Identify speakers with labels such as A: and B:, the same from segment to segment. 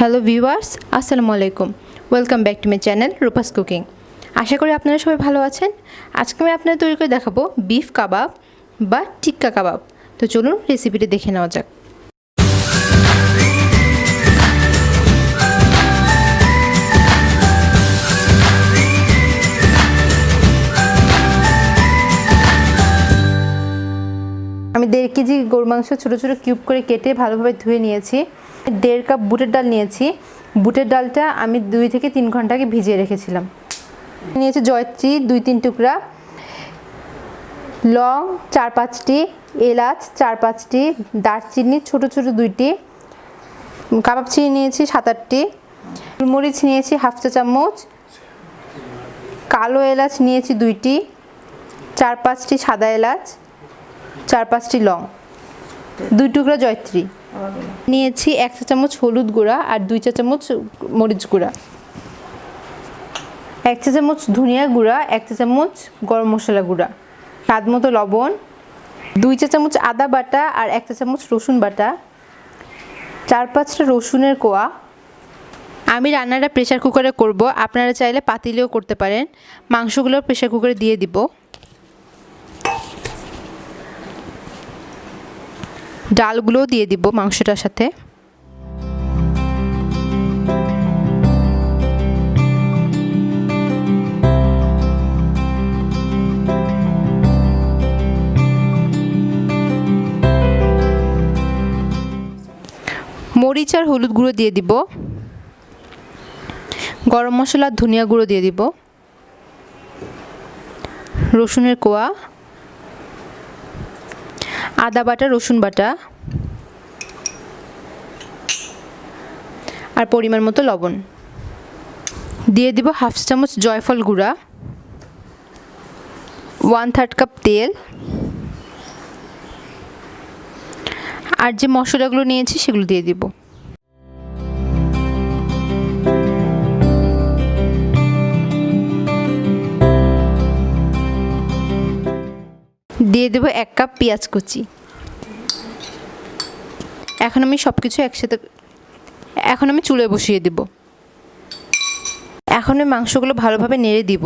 A: Hello viewers, আসসালামু আলাইকুম। Welcome back to my channel Rupa's cooking. আশা করি আপনারা সবাই ভালো আছেন। আজকে আমি আপনাদের তৈরি করে দেখাবো বিফ কাবাব বা টিক্কা কাবাব। তো চলুন রেসিপিটি দেখে নেওয়া যাক। আমি 1.5 কেজি গরুর মাংস ছোটো ছোটো কিউব করে কেটে ভালোভাবে ধুয়ে নিয়েছি। 1.5 কাপ বুটের ডাল নিয়েছি। বুটের ডালটা আমি 2 থেকে 3 ঘন্টা আগে ভিজিয়ে রেখেছিলাম। নিয়েছি জয়ত্রী 2-3 টুকরা, লং 4-5টি, এলাচ 4-5টি, দারচিনি ছোটো ছোটো 2টি, কাবাব চিনি নিয়েছি 7-8টি, মরিচ নিয়েছি হাফ চা চামচ, কালো এলাচ নিয়েছি 2টি, 4-5টি সাদা এলাচ, 4-5টি লং, 2 টুকরা জয়ত্রী নিয়েছি, 1 চা চামচ হলুদ গুঁড়া আর 2 চা চামচ মরিচ গুঁড়া, 1 চা চামচ ধনিয়া গুঁড়া, 1 চা চামচ গরম মশলা গুঁড়া, স্বাদ মতো লবণ, 2 চা চামচ আদা বাটা আর 1 চা চামচ রসুন বাটা, 4-5টা রসুনের কোয়া। আমি রান্নাটা প্রেসার কুকারে করব, আপনারা চাইলে পাতিলেও করতে পারেন। মাংসগুলো প্রেসার কুকারে দিয়ে দিব। ডালগুলোও দিয়ে দিব মাংসটার সাথে। মরিচ আর হলুদ গুঁড়ো দিয়ে দিব, গরম মশলা আর ধনিয়া গুঁড়ো দিয়ে দিব, রসুনের কোয়া, আদা বাটা রসুন বাটা আর পরিমাণ মতো লবণ দিয়ে দিব। হাফ চামচ জয়ফল গুঁড়া, 1/3 কাপ তেল আর যে মশলাগুলো নিয়েছি সেগুলো দিয়ে দিব। দিয়ে দেব 1 কাপ পেঁয়াজ কুচি। এখন আমি সব কিছু একসাথে চুলায় বসিয়ে দেব। এখন আমি মাংসগুলো ভালোভাবে নেড়ে দিব।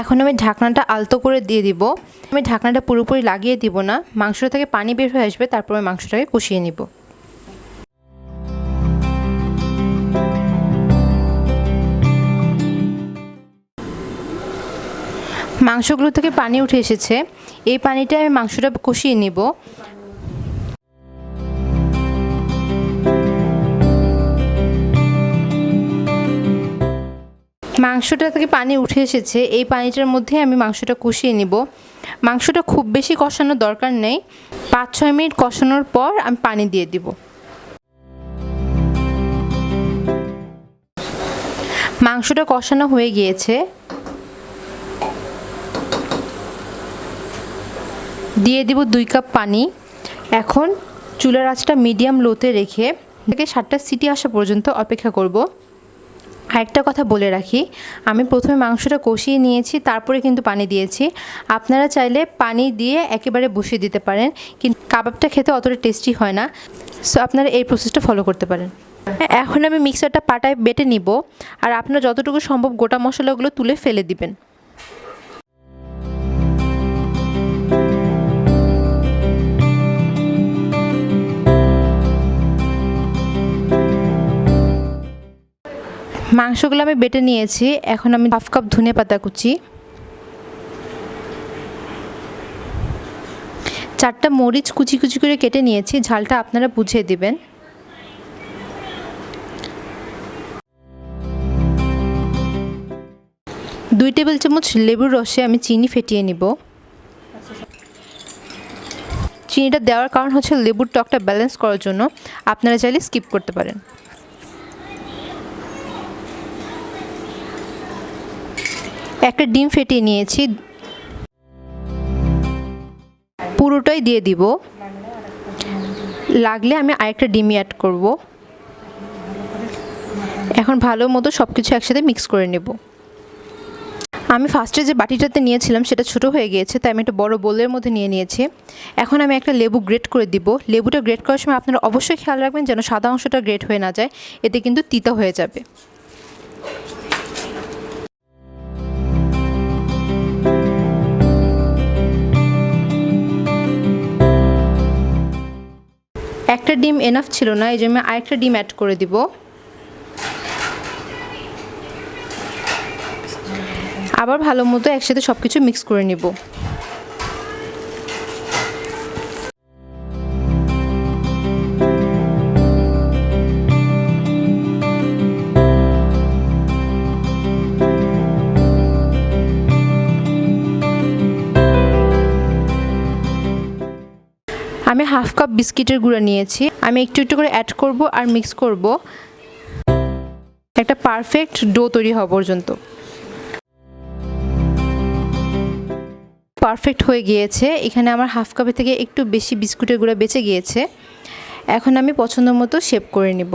A: এখন আমি ঢাকনাটা আলতো করে দিয়ে দিব। আমি ঢাকনাটা পুরোপুরি লাগিয়ে দিব না, মাংসটা থেকে পানি বের হয়ে আসবে, তারপর আমি মাংসটাকে কষিয়ে নিব। মাংসগুলো থেকে পানি উঠে এসেছে, এই পানিটা আমি মাংসটা কষিয়ে নিব। মাংসটা থেকে পানি উঠে এসেছে, এই পানিটার মধ্যে আমি মাংসটা কষিয়ে নিব। মাংসটা খুব বেশি কষানোর দরকার নেই, 5-6 মিনিট কষানোর পর আমি পানি দিয়ে দিব। মাংসটা কষানো হয়ে গিয়েছে, দিয়ে দিব 2 কাপ পানি। এখন চুলার আঁচটা মিডিয়াম লোতে রেখে 7টা সিটি আসা পর্যন্ত অপেক্ষা করব। আরেকটা কথা বলে রাখি, আমি প্রথমে মাংসটা কষিয়ে নিয়েছি, তারপরে কিন্তু পানি দিয়েছি। আপনারা চাইলে পানি দিয়ে একেবারে বসিয়ে দিতে পারেন, কিন্তু কাবাবটা খেতে অতটা টেস্টি হয় না। সো আপনারা এই প্রসেসটা ফলো করতে পারেন। এখন আমি মিক্সারটা পাটায় বেটে নিব, আর আপনারা যতটুকু সম্ভব গোটা মশলাগুলো তুলে ফেলে দিবেন। মাংসগুলো আমি বেটে নিয়েছি। এখন আমি হাফ কাপ ধনে পাতা কুচি, 4টা মরিচ কুচি কুচি করে কেটে নিয়েছি, ঝালটা আপনারা বুঝিয়ে দিবেন। 2 টেবিল চামচ লেবুর রসে আমি চিনি ফেটিয়ে নিব। চিনিটা দেওয়ার কারণ হচ্ছে লেবুর টকটা ব্যালেন্স করার জন্য, আপনারা চাইলে স্কিপ করতে পারেন। একটা ডিম ফেটিয়ে নিয়েছি, পুরোটাই দিয়ে দিব, লাগলে আমি আরেকটা ডিম অ্যাড করব। এখন ভালো মতো সব কিছু একসাথে মিক্স করে নেব। আমি ফার্স্টে যে বাটিটাতে নিয়েছিলাম সেটা ছোট হয়ে গিয়েছে, তাই আমি একটা বড় বোলের মধ্যে নিয়ে নিয়েছি। এখন আমি একটা লেবু গ্রেট করে দিব। লেবুটা গ্রেট করার সময় আপনারা অবশ্যই খেয়াল রাখবেন যেন সাদা অংশটা গ্রেট হয়ে না যায়, এতে কিন্তু তিতা হয়ে যাবে। একটা ডিম এনাফ ছিল না, এই জন্য আরেকটা ডিম অ্যাড করে দিব। আবার ভালো মতো একসাথে সব কিছু মিক্স করে নিব। আমি হাফ কাপ বিস্কিটের গুঁড়া নিয়েছি, আমি একটু একটু করে অ্যাড করব আর মিক্স করব একটা পারফেক্ট ডো তৈরি হওয়া পর্যন্ত। পারফেক্ট হয়ে গিয়েছে। এখানে আমার হাফ কাপের থেকে একটু বেশি বিস্কুটের গুঁড়া বেঁচে গিয়েছে। এখন আমি পছন্দ মতো শেপ করে নিব।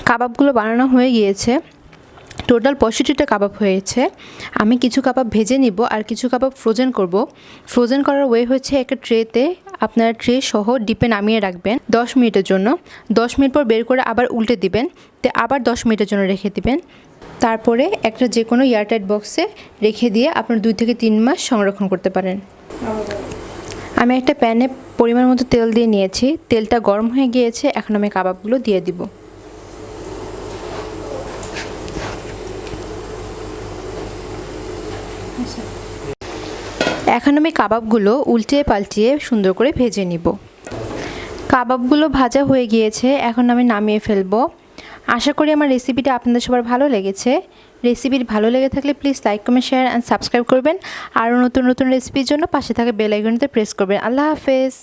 A: কাবাবগুলো বানানো হয়ে গিয়েছে, টোটাল 65টা কাবাব হয়েছে। আমি কিছু কাবাব ভেজে নিব আর কিছু কাবাব ফ্রোজেন করব। ফ্রোজেন করার ওয়ে হচ্ছে একটা ট্রেতে আপনারা ট্রে সহ ডিপে নামিয়ে রাখবেন 10 মিনিটের জন্য। 10 মিনিট পর বের করে আবার উল্টে দিবেন, তে আবার 10 মিনিটের জন্য রেখে দিবেন। তারপরে একটা যে কোনো এয়ারটাইট বক্সে রেখে দিয়ে আপনার 2 থেকে 3 মাস সংরক্ষণ করতে পারেন। আমি একটা প্যানে পরিমাণ মতো তেল দিয়ে নিয়েছি, তেলটা গরম হয়ে গিয়েছে। এখন আমি কাবাবগুলো দিয়ে দিব। এখন আমি কাবাবগুলো উল্টিয়ে পাল্টিয়ে সুন্দর করে ভেজে নিব। কাবাবগুলো ভাজা হয়ে গিয়েছে, এখন আমি নামিয়ে ফেলবো। আশা করি আমার রেসিপিটা আপনাদের সবার ভালো লেগেছে। রেসিপিটি ভালো লেগে থাকলে please like, comment, share and subscribe করবেন। আরও নতুন নতুন রেসিপির জন্য পাশে থাকা বেল আইকনটিতে প্রেস করবেন। আল্লাহ হাফেজ।